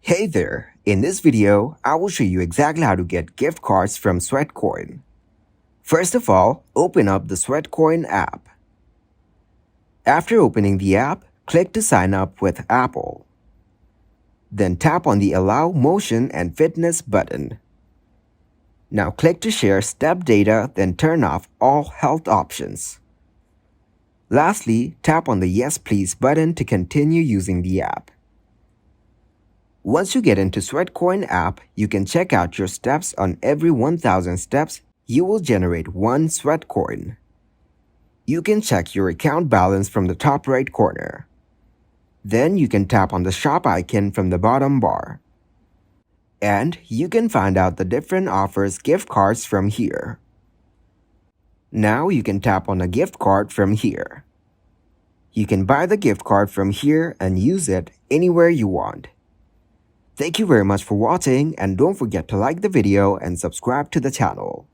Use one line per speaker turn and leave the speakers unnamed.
Hey there! In this video, I will show you exactly how to get gift cards from Sweatcoin. First of all, open up the Sweatcoin app. After opening the app, click to sign up with Apple. Then tap on the Allow Motion and Fitness button. Now click to share step data, then turn off all health options. Lastly, tap on the Yes Please button to continue using the app. Once you get into Sweatcoin app, you can check out your steps. On every 1,000 steps, you will generate 1 Sweatcoin. You can check your account balance from the top right corner. Then you can tap on the shop icon from the bottom bar. And you can find out the different offers gift cards from here. Now you can tap on a gift card from here. You can buy the gift card from here and use it anywhere you want. Thank you very much for watching, and don't forget to like the video and subscribe to the channel.